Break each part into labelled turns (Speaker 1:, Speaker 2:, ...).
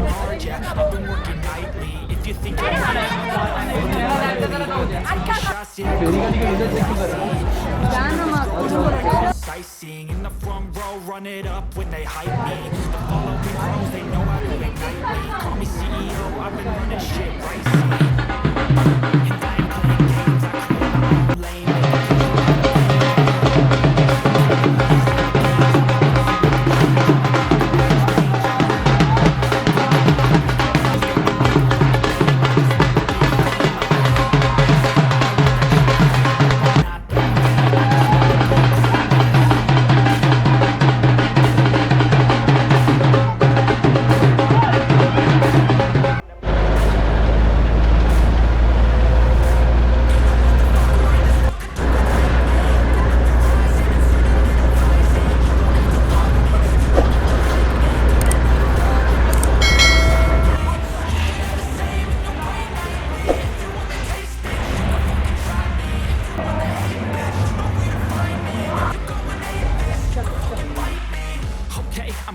Speaker 1: hard, yeah. I've been working nightly. If you think you're shots, yeah, sightseeing in the front row, run it up when they hype me. The following grows, they know how to ignite me. Call me CEO, I've been running shit right. See, and I ain't playing games, I create my own lane.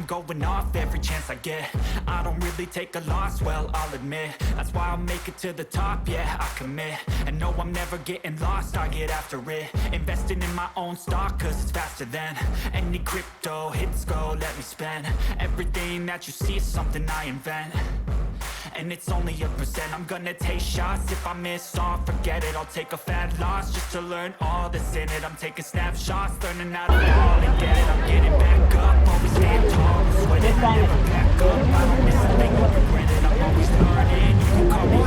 Speaker 1: Going off every chance I get. I don't really take a loss, well, I'll admit. That's why I'll make it to the top, yeah, I commit. And no, I'm never getting lost, I get after it. Investing in my own stock, cause it's faster than any crypto hits go, let me spend. Everything that you see is something I invent. And it's only a percent. I'm gonna take shots. If I miss all, forget it. I'll take a fat loss just to learn all that's in it. I'm taking snapshots, learning how to fall and get it. I'm getting back up, always stand tall. I'm sweating, never back up. I don't miss a thing, I regret it. I'm always learning. You can call me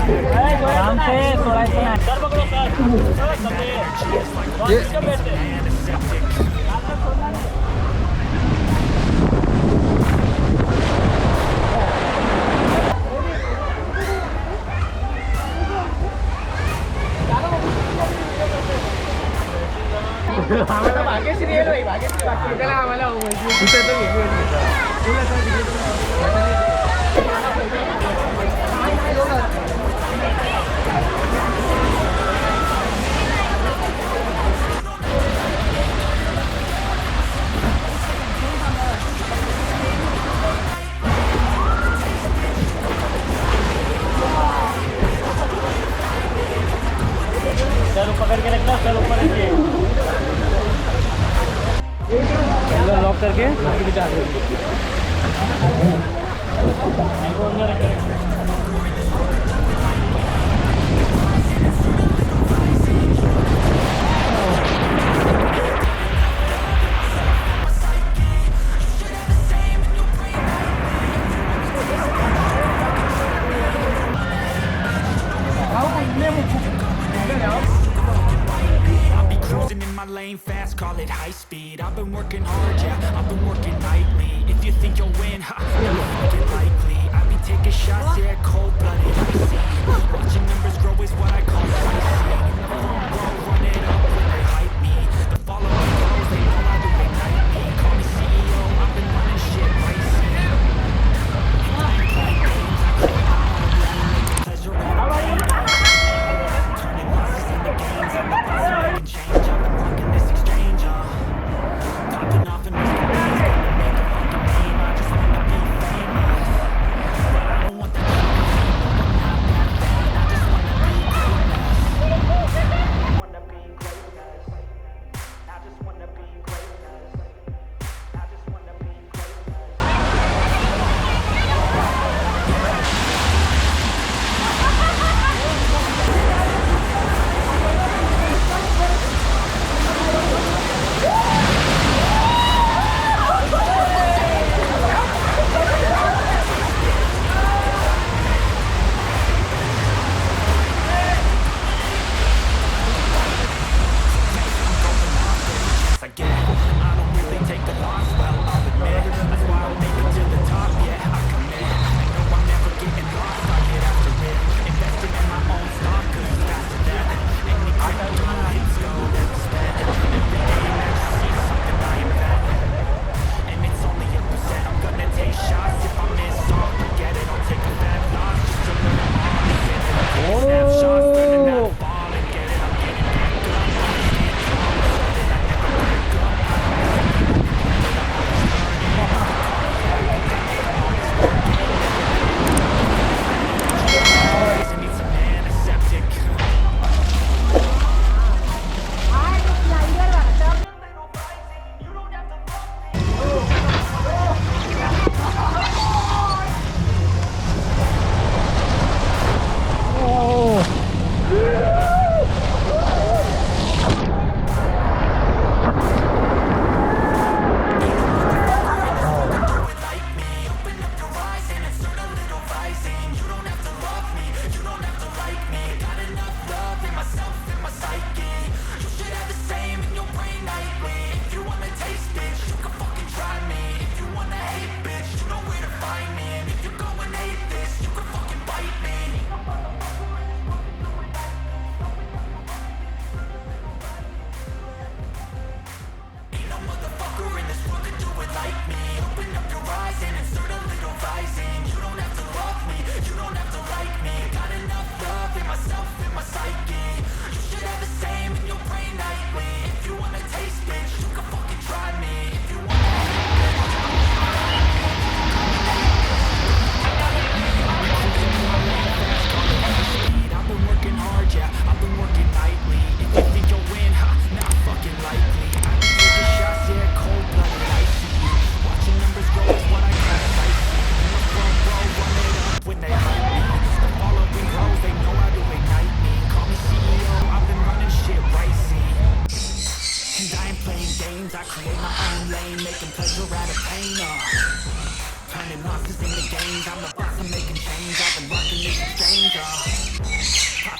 Speaker 2: आम्हाला मागे serial होई मागे त्याला आम्हाला कुठे तर
Speaker 3: चलो पकड़ के रखना, चलो ऊपर रखिए, लॉक करके बिठा दो।
Speaker 1: Lane fast, call it high speed. I've been working hard, yeah, I've been working nightly. If you think you'll win, ha, you're fucking likely. I be taking shots, yeah, cold-blooded, icy. Watching numbers grow is what I call pricey. In the front row, run it up when they hype me. The following grows, they know how to ignite me. Call me CEO, I've been running shit racing. And I ain't playing games, I create my own lane. Pleasure and pain. Turning losses into gains, and the things that I can change. I've been rocking this exchange, popping off and making waves, gonna make a fucking name. I just wanna be famous.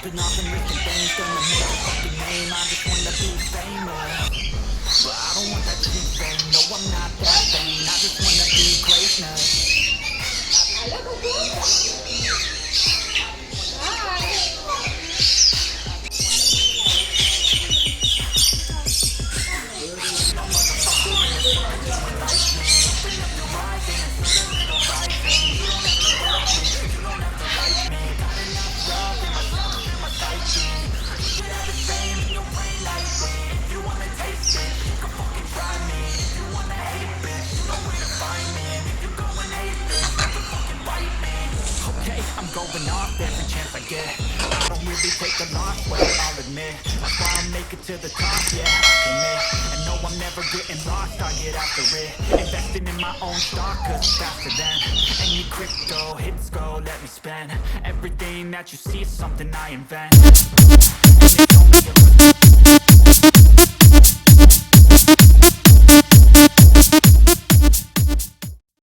Speaker 1: Popping off and risking things, gonna make a fucking name. I just wanna be famous, but I don't want that cheap fame. No, I'm not that vain. I just wanna be greatness. I'm going off every chance I get. I don't really take a loss, well, I'll admit. That's why I make it to the top, yeah, I commit. And no, I'm never getting lost, I get after it. Investing in my own stock, cause it's faster than any crypto, hits go, let me spend. Everything that you see is something I invent. And it's only a